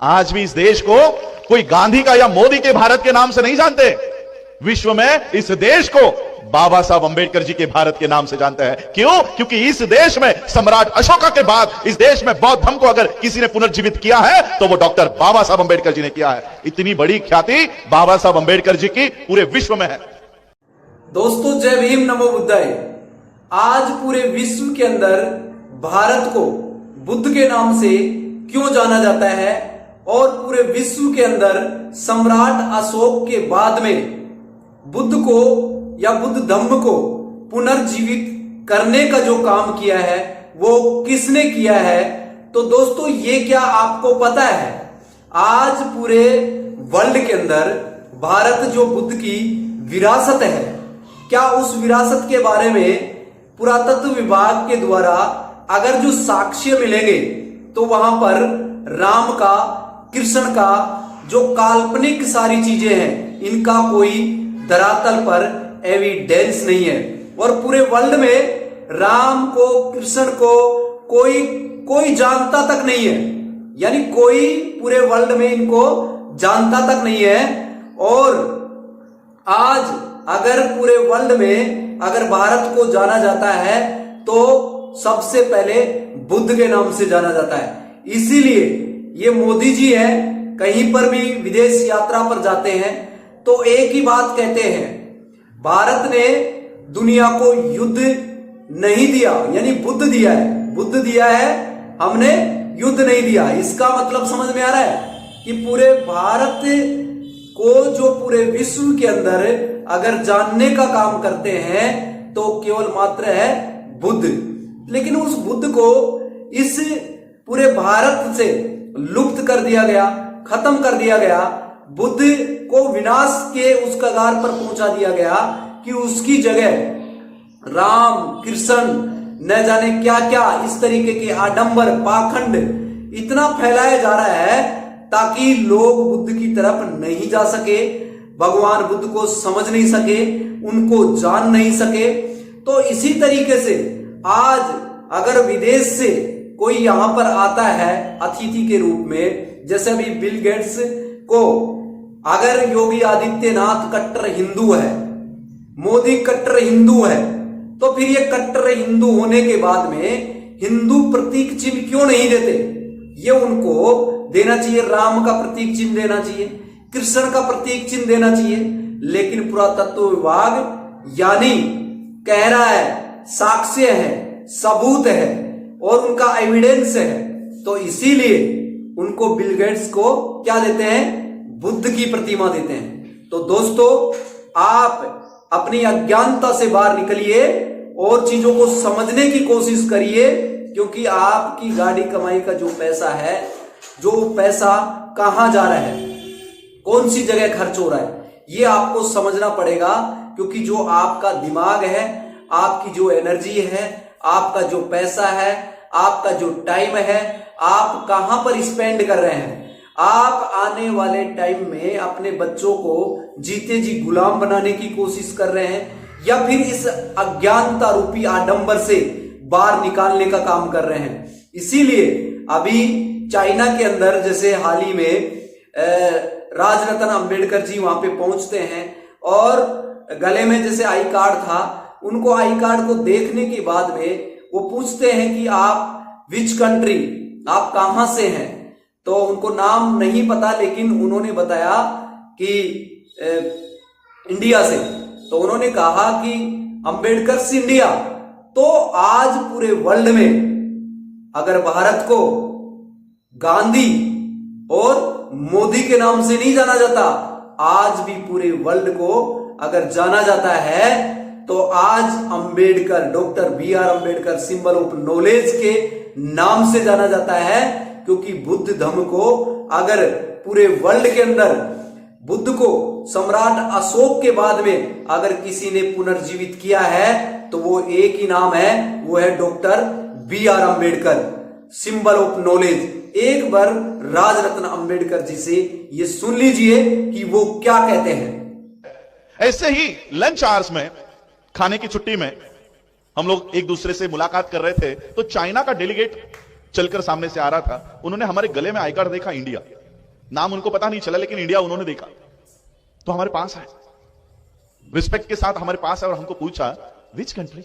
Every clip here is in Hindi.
आज भी इस देश को कोई गांधी का या मोदी के भारत के नाम से नहीं जानते। विश्व में इस देश को बाबा साहब अंबेडकर जी के भारत के नाम से जानते हैं। क्यों? क्योंकि इस देश में सम्राट अशोका के बाद इस देश में बौद्ध धर्म को अगर किसी ने पुनर्जीवित किया है तो वो डॉक्टर बाबा साहब अंबेडकर जी ने किया है। इतनी बड़ी ख्याति बाबा साहब अंबेडकर जी की पूरे विश्व में है। दोस्तों, जय भीम, नमो बुद्धाय। आज पूरे विश्व के अंदर भारत को बुद्ध के नाम से क्यों जाना जाता है और पूरे विश्व के अंदर सम्राट अशोक के बाद में बुद्ध को या बुद्ध धम्म को पुनर्जीवित करने का जो काम किया है वो किसने किया है? तो दोस्तों, ये क्या आपको पता है? आज पूरे वर्ल्ड के अंदर भारत जो बुद्ध की विरासत है, क्या उस विरासत के बारे में पुरातत्व विभाग के द्वारा अगर जो साक्ष्य मिलेंगे तो वहां पर राम का, कृष्ण का जो काल्पनिक सारी चीजें हैं, इनका कोई धरातल पर एविडेंस नहीं है। और पूरे वर्ल्ड में राम को, कृष्ण को कोई जानता तक नहीं है, यानी कोई पूरे वर्ल्ड में इनको जानता तक नहीं है। और आज अगर पूरे वर्ल्ड में अगर भारत को जाना जाता है तो सबसे पहले बुद्ध के नाम से जाना जाता है। इसीलिए ये मोदी जी है, कहीं पर भी विदेश यात्रा पर जाते हैं तो एक ही बात कहते हैं, भारत ने दुनिया को युद्ध नहीं दिया, यानी बुद्ध दिया है। बुद्ध दिया है, हमने युद्ध नहीं दिया। इसका मतलब समझ में आ रहा है कि पूरे भारत को जो पूरे विश्व के अंदर अगर जानने का काम करते हैं तो केवल मात्र है बुद्ध। लेकिन उस बुद्ध को इस पूरे भारत से लुप्त कर दिया गया, खत्म कर दिया गया। बुद्ध को विनाश के उस कगार पर पहुंचा दिया गया कि उसकी जगह राम, कृष्ण, न जाने क्या क्या इस तरीके के आडंबर, पाखंड इतना फैलाया जा रहा है ताकि लोग बुद्ध की तरफ नहीं जा सके, भगवान बुद्ध को समझ नहीं सके, उनको जान नहीं सके। तो इसी तरीके से आज अगर विदेश से कोई यहां पर आता है अतिथि के रूप में, जैसे अभी बिल गेट्स को अगर योगी आदित्यनाथ कट्टर हिंदू है, मोदी कट्टर हिंदू है, तो फिर ये कट्टर हिंदू होने के बाद में हिंदू प्रतीक चिन्ह क्यों नहीं देते? ये उनको देना चाहिए, राम का प्रतीक चिन्ह देना चाहिए, कृष्ण का प्रतीक चिन्ह देना चाहिए। लेकिन पुरातत्व विभाग यानी कह रहा है, साक्ष्य है, सबूत है और उनका एविडेंस है, तो इसीलिए उनको बिल गेट्स को क्या देते हैं? बुद्ध की प्रतिमा देते हैं। तो दोस्तों, आप अपनी अज्ञानता से बाहर निकलिए और चीजों को समझने की कोशिश करिए, क्योंकि आपकी गाड़ी कमाई का जो पैसा है, जो पैसा कहां जा रहा है, कौन सी जगह खर्च हो रहा है, ये आपको समझना पड़ेगा। क्योंकि जो आपका दिमाग है, आपकी जो एनर्जी है, आपका जो पैसा है, आपका जो टाइम है, आप कहां पर स्पेंड कर रहे हैं। आप आने वाले टाइम में अपने बच्चों को जीते जी गुलाम बनाने की कोशिश कर रहे हैं या फिर इस अज्ञानता रूपी आडंबर से बाहर निकालने का काम कर रहे हैं। इसीलिए अभी चाइना के अंदर जैसे हाल ही में राजरत्न अंबेडकर जी वहां पे पहुंचते हैं और गले में जैसे आई कार्ड था, उनको आई कार्ड को देखने के बाद में वो पूछते हैं कि आप विच कंट्री, आप कहां से हैं? तो उनको नाम नहीं पता, लेकिन उन्होंने बताया कि इंडिया से। तो उन्होंने कहा कि अंबेडकर इंडिया। तो आज पूरे वर्ल्ड में अगर भारत को गांधी और मोदी के नाम से नहीं जाना जाता, आज भी पूरे वर्ल्ड को अगर जाना जाता है तो आज Ambedkar, doctor B R Ambedkar, symbol of knowledge के नाम से जाना जाता है। क्योंकि बुद्ध धम्म को अगर पूरे वर्ल्ड के अंदर बुद्ध को सम्राट अशोक के बाद में अगर किसी ने पुनर्जीवित किया है तो वो एक ही नाम है, वो है doctor B R Ambedkar, symbol of knowledge. एक बार राजरत्न अंबेडकर जी से ये सुन लीजिए कि वो क्या कहते हैं। ऐसे ही लंच आवर्स में, खाने की छुट्टी में हम लोग एक दूसरे से मुलाकात कर रहे थे तो चाइना का डेलीगेट चलकर सामने से आ रहा था। उन्होंने हमारे गले में आई कार्ड देखा इंडिया, नाम उनको पता नहीं चला, लेकिन इंडिया उन्होंने देखा तो हमारे पास है, रिस्पेक्ट के साथ हमारे पास है। और हमको पूछा विच कंट्री,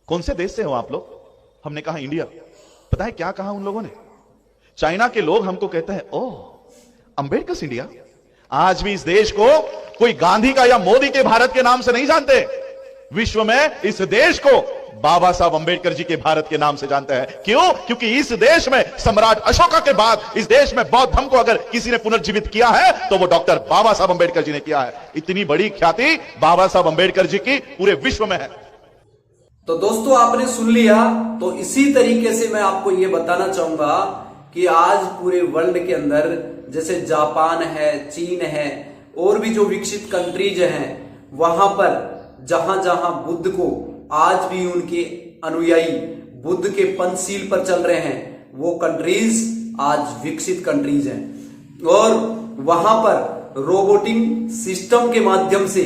कौन से देश से हो आप लोग? हमने कहा इंडिया। पता है क्या कहा उन लोगों ने? चाइना के लोग हमको कहते हैं ओह अंबेडकर इंडिया। आज भी इस देश को कोई गांधी का या मोदी के भारत के नाम से नहीं जानते, विश्व में इस देश को बाबा साहब अंबेडकर जी के भारत के नाम से जानते हैं। क्यों? क्योंकि इस देश में सम्राट अशोका के बाद इस देश में बौद्ध धर्म को अगर किसी ने पुनर्जीवित किया है तो वो डॉक्टर बाबा साहब अंबेडकर जी ने किया है। इतनी बड़ी ख्याति बाबा साहब अंबेडकर जी की पूरे विश्व में है। तो दोस्तों आपने सुन लिया। तो इसी तरीके से मैं आपको यह बताना चाहूंगा कि आज पूरे वर्ल्ड के अंदर जैसे जापान है, चीन है और भी जो विकसित कंट्रीज हैं, वहां पर जहां जहां बुद्ध को आज भी उनके अनुयायी बुद्ध के पंचशील पर चल रहे हैं, वो कंट्रीज आज विकसित कंट्रीज हैं। और वहां पर रोबोटिक सिस्टम के माध्यम से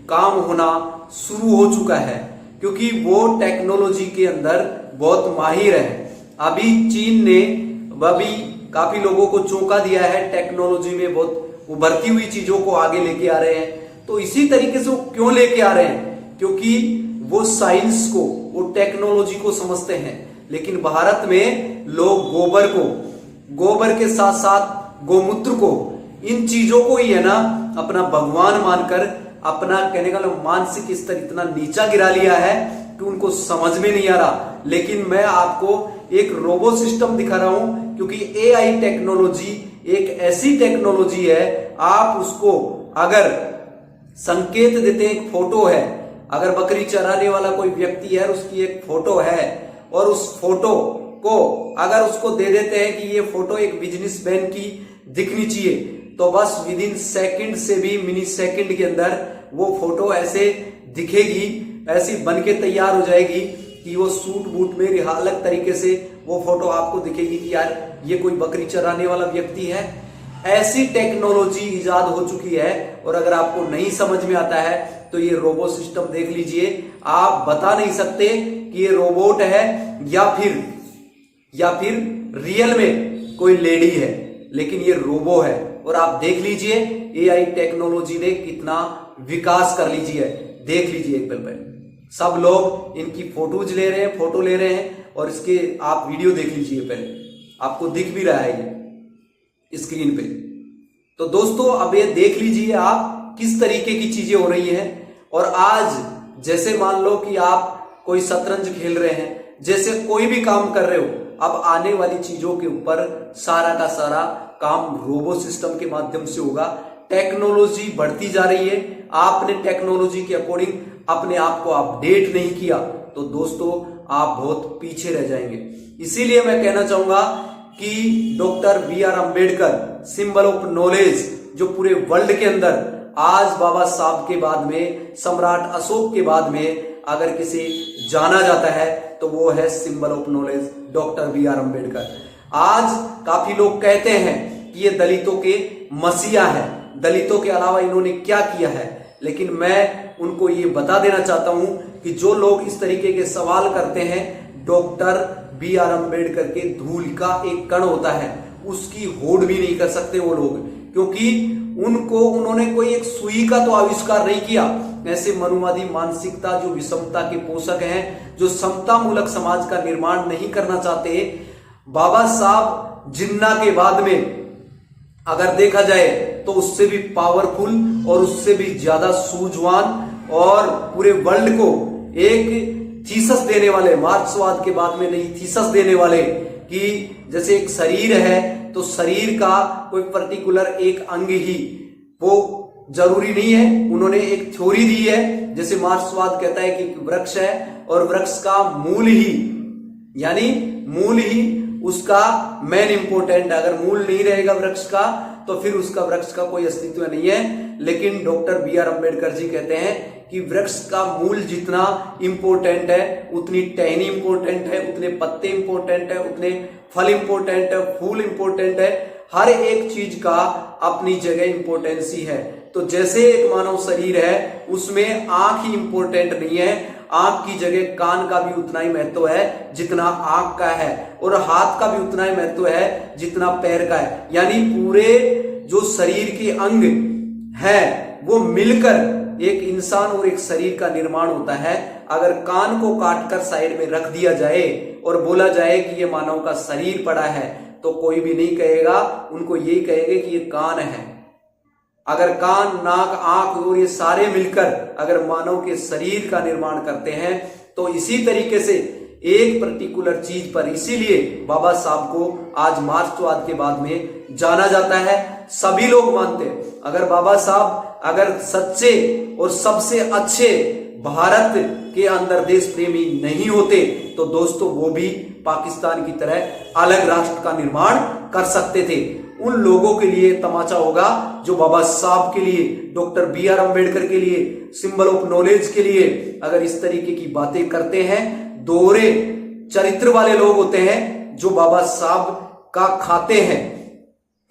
काम होना शुरू हो चुका है, क्योंकि वो टेक्नोलॉजी के अंदर बहुत माहिर है। अभी चीन ने अभी काफी लोगों को चौंका दिया है, टेक्नोलॉजी में बहुत उभरती हुई चीजों को आगे लेके आ रहे हैं। तो इसी तरीके से वो क्यों लेके आ रहे हैं? क्योंकि वो साइंस को, वो टेक्नोलॉजी को समझते हैं। लेकिन भारत में लोग गोबर के साथ साथ गोमूत्र को, इन चीजों को ही है ना अपना भगवान मानकर अपना कहने का मानसिक स्तर इतना नीचा गिरा लिया है कि उनको समझ में नहीं आ रहा। लेकिन मैं आपको एक रोबो सिस्टम दिखा रहा हूं, क्योंकि एआई टेक्नोलॉजी एक ऐसी टेक्नोलॉजी है, आप उसको अगर संकेत देते, एक फोटो है, अगर बकरी चराने वाला कोई व्यक्ति है, उसकी एक फोटो है, और उस फोटो को अगर उसको दे देते हैं कि ये फोटो एक बिजनेसमैन की दिखनी चाहिए, तो बस विद इन सेकंड से भी मिनी सेकंड के अंदर वो फोटो ऐसे दिखेगी, ऐसी बन के तैयार हो जाएगी कि वो सूट बूट में अलग तरीके से वो फोटो आपको दिखेगी कि यार ये कोई बकरी चराने वाला व्यक्ति है। ऐसी टेक्नोलॉजी इजाद हो चुकी है। और अगर आपको नहीं समझ में आता है तो ये रोबो सिस्टम देख लीजिए, आप बता नहीं सकते कि ये रोबोट है या फिर रियल में कोई लेडी है, लेकिन ये रोबो है। और आप देख लीजिए एआई टेक्नोलॉजी ने कितना विकास कर लीजिए, देख लीजिए एक पल। सब लोग इनकी फोटो ले रहे हैं और इसके आप वीडियो देख लीजिए, पहले आपको दिख भी रहा है ये स्क्रीन पे। तो दोस्तों अब ये देख लीजिए आप किस तरीके की चीजें हो रही हैं। और आज जैसे मान लो कि आप कोई शतरंज खेल रहे हैं, जैसे कोई भी काम कर रहे हो, अब आने वाली चीजों के ऊपर सारा का सारा काम रोबो सिस्टम के माध्यम से होगा। टेक्नोलॉजी बढ़ती जा रही है, आपने टेक्नोलॉजी के अकॉर्डिंग अपने आप को अपडेट नहीं किया तो दोस्तों आप बहुत पीछे रह जाएंगे। इसीलिए मैं कहना चाहूंगा कि doctor B R Ambedkar symbol of knowledge, जो पूरे वर्ल्ड के अंदर आज बाबा साहब के बाद में, सम्राट अशोक के बाद में अगर किसी जाना जाता है तो वो है symbol of knowledge doctor B R Ambedkar. आज काफी लोग कहते हैं कि ये दलितों के मसीहा है, दलितों के अलावा इन्होंने क्या किया है। लेकिन मैं उनको ये बता देना चाहता हूं कि जो लोग इस तरीके के सवाल करते हैं, डॉक्टर बी आर अंबेडकर के धूल का एक कण होता है, उसकी होड़ भी नहीं कर सकते वो लोग, क्योंकि उन्होंने कोई एक सुई का तो आविष्कार नहीं किया। ऐसे मनुवादी मानसिकता जो विषमता के पोषक हैं, जो समता मूलक समाज का निर्माण नहीं करना चाहते, बाबा साहब जिन्ना के बाद में अगर देखा जाए तो उससे भी पावरफुल और उससे भी ज्यादा सूझवान और पूरे वर्ल्ड को एक थीसिस देने वाले, मार्क्सवाद के बाद में नहीं थीसिस देने वाले कि जैसे एक शरीर है तो शरीर का कोई पर्टिकुलर एक अंग ही वो जरूरी नहीं है। उन्होंने एक थ्योरी दी है, जैसे मार्क्सवाद कहता है कि वृक्ष है और वृक्ष का मूल ही उसका मेन इंपोर्टेंट है। अगर मूल नहीं रहेगा वृक्ष का तो फिर उसका वृक्ष का कोई अस्तित्व नहीं है। लेकिन doctor B R Ambedkar ji कहते हैं कि वृक्ष का मूल जितना इंपोर्टेंट है, उतनी टहनी इंपोर्टेंट है, उतने पत्ते इंपोर्टेंट है, उतने फल इंपोर्टेंट है, फूल इंपोर्टेंट है। हर एक चीज का अपनी जगह इंपोर्टेंसी है। तो जैसे एक मानव शरीर है उसमें आंख ही इंपोर्टेंट नहीं है, आंख की जगह कान का भी उतना ही महत्व है जितना आंख का है, और हाथ का भी उतना ही महत्व है जितना पैर का है। यानी पूरे जो शरीर के अंग है वो मिलकर एक इंसान और एक शरीर का निर्माण होता है। अगर कान को काटकर साइड में रख दिया जाए और बोला जाए कि ये मानव का शरीर पड़ा है, तो कोई भी नहीं कहेगा, उनको यही कहेंगे कि ये कान है। अगर कान, नाक, आंख और ये सारे मिलकर अगर मानव के शरीर का निर्माण करते हैं, तो इसी तरीके से एक पर्टिकुलर चीज पर, इसीलिए बाबा साहब को आज मार्क्सवाद के बाद में जाना जाता है। सभी लोग मानते हैं अगर बाबा साहब अगर सच्चे और सबसे अच्छे भारत के अंदर देश प्रेमी नहीं होते, तो दोस्तों वो भी पाकिस्तान की तरह अलग राष्ट्र का निर्माण कर सकते थे। उन लोगों के लिए तमाचा होगा जो बाबा साहब के लिए, डॉक्टर बी.आर. अम्बेडकर के लिए, सिंबल ऑफ नॉलेज के लिए अगर इस तरीके की बातें करते हैं, दोहरे चरित्र वाले लोग होते हैं जो बाबा साहब का खाते हैं,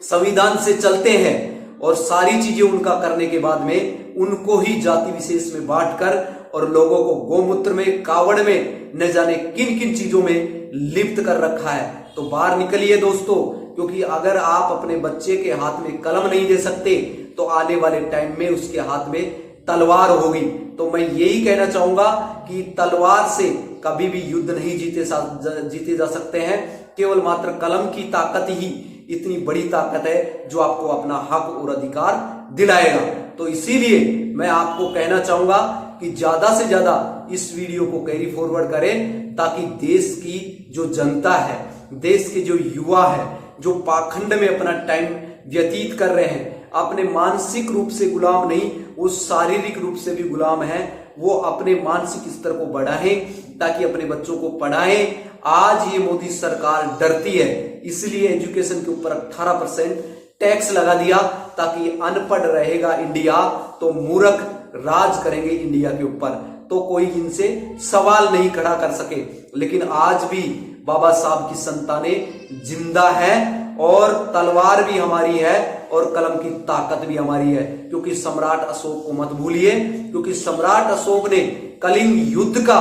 संविधान से चलते हैं, और सारी चीजें उनका करने के बाद में उनको ही जाति विशेष में बांटकर और लोगों को गोमूत्र में, कावड़ में, न जाने किन किन चीजों में लिप्त कर रखा है। तो बाहर निकलिए दोस्तों, क्योंकि अगर आप अपने बच्चे के हाथ में कलम नहीं दे सकते तो आने वाले टाइम में उसके हाथ में तलवार होगी। तो मैं यही कहना चाहूंगा कि तलवार से कभी भी युद्ध नहीं जीते जा सकते हैं। केवल मात्र कलम की ताकत ही इतनी बड़ी ताकत है जो आपको अपना हक और अधिकार दिलाएगा। तो इसीलिए मैं आपको कहना चाहूंगा कि ज्यादा से ज्यादा इस वीडियो को कैरी फॉरवर्ड करें, ताकि देश की जो जनता है, देश के जो युवा है, जो पाखंड में अपना टाइम व्यतीत कर रहे हैं, अपने मानसिक रूप से गुलाम नहीं, वो शारीरिक रूप से भी गुलाम है, वो अपने मानसिक स्तर को बढ़ाएं ताकि अपने बच्चों को पढ़ाएं। आज ये मोदी सरकार डरती है, इसलिए एजुकेशन के ऊपर 18% टैक्स लगा दिया, ताकि अनपढ़ रहेगा इंडिया तो मूर्ख राज करेंगे इंडिया के ऊपर, तो कोई इनसे सवाल नहीं खड़ा कर सके। लेकिन आज भी बाबा साहब की संतानें जिंदा है और तलवार भी हमारी है और कलम की ताकत भी हमारी है। क्योंकि सम्राट अशोक को मत भूलिए, क्योंकि सम्राट अशोक ने कलिंग युद्ध का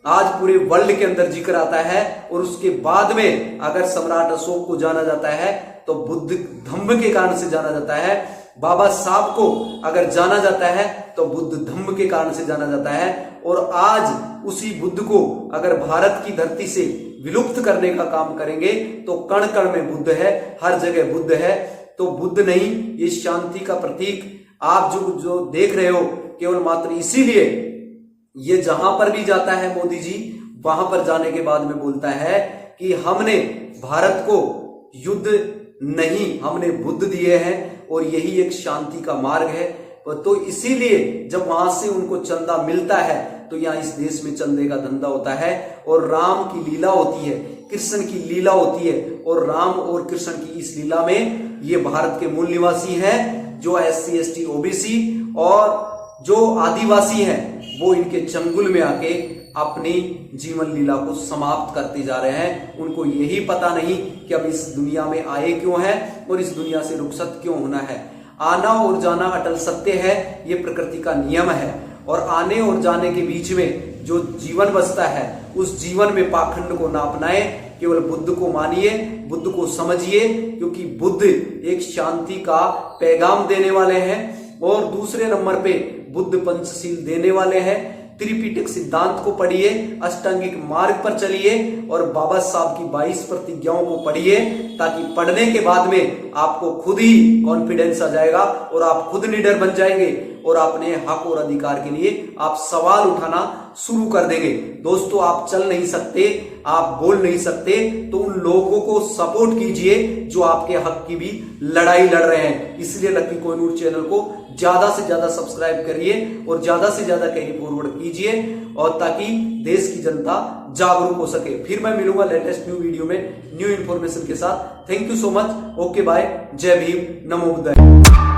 आज पूरे वर्ल्ड के अंदर जिक्र आता है, और उसके बाद में अगर सम्राट अशोक को जाना जाता है तो बुद्ध धम्म के कारण से जाना जाता है। बाबा साहब को अगर जाना जाता है तो बुद्ध धम्म के कारण से जाना जाता है। और आज उसी बुद्ध को अगर भारत की धरती से विलुप्त करने का काम करेंगे तो कण कण में बुद्ध है, हर जगह बुद्ध है। तो बुद्ध नहीं, ये शांति का प्रतीक आप जो देख रहे हो, केवल मात्र इसीलिए ये जहां पर भी जाता है मोदी जी, वहां पर जाने के बाद में बोलता है कि हमने भारत को युद्ध नहीं, हमने बुद्ध दिए हैं और यही एक शांति का मार्ग है। तो इसीलिए जब वहां से उनको चंदा मिलता है तो यहाँ इस देश में चंदे का धंधा होता है, और राम की लीला होती है, कृष्ण की लीला होती है, और राम और कृष्ण की इस लीला में ये भारत के मूल निवासी हैं, जो SC ST OBC और जो आदिवासी हैं, वो इनके चंगुल में आके अपनी जीवन लीला को समाप्त करते जा रहे हैं। उनको यही पता नहीं कि अब इस दुनिया में आए क्यों हैं और इस दुनिया से रुखसत क्यों होना है। आना और जाना अटल सत्य है, ये प्रकृति का नियम है, और आने और जाने के बीच में जो जीवन बसता है उस जीवन में पाखंड को ना अपनाए, केवल बुद्ध को मानिए, बुद्ध को समझिए, क्योंकि बुद्ध एक शांति का पैगाम देने वाले हैं। और दूसरे नंबर पे बुद्ध पंचशील देने वाले हैं। त्रिपिटक सिद्धांत को पढ़िए, अष्टांगिक मार्ग पर चलिए और बाबा साहब की 22 प्रतिज्ञाओं को पढ़िए, ताकि पढ़ने के बाद में आपको खुद ही कॉन्फिडेंस आ जाएगा और आप खुद निडर बन जाएंगे और अपने हक और अधिकार के लिए आप सवाल उठाना शुरू कर देंगे। दोस्तों, आप चल नहीं सकते, आप बोल नहीं सकते, तो उन लोगों को सपोर्ट कीजिए जो आपके हक की भी लड़ाई लड़ रहे हैं। इसलिए लकी कोहिनूर चैनल को ज्यादा से ज्यादा सब्सक्राइब करिए और ज्यादा से ज्यादा कैरी फॉरवर्ड कीजिए, और ताकि देश की जनता जागरूक हो सके। फिर मैं मिलूंगा लेटेस्ट न्यू वीडियो में न्यू इंफॉर्मेशन के साथ। Thank you so much. Okay bye. जय भीम। नमो बुद्धाय।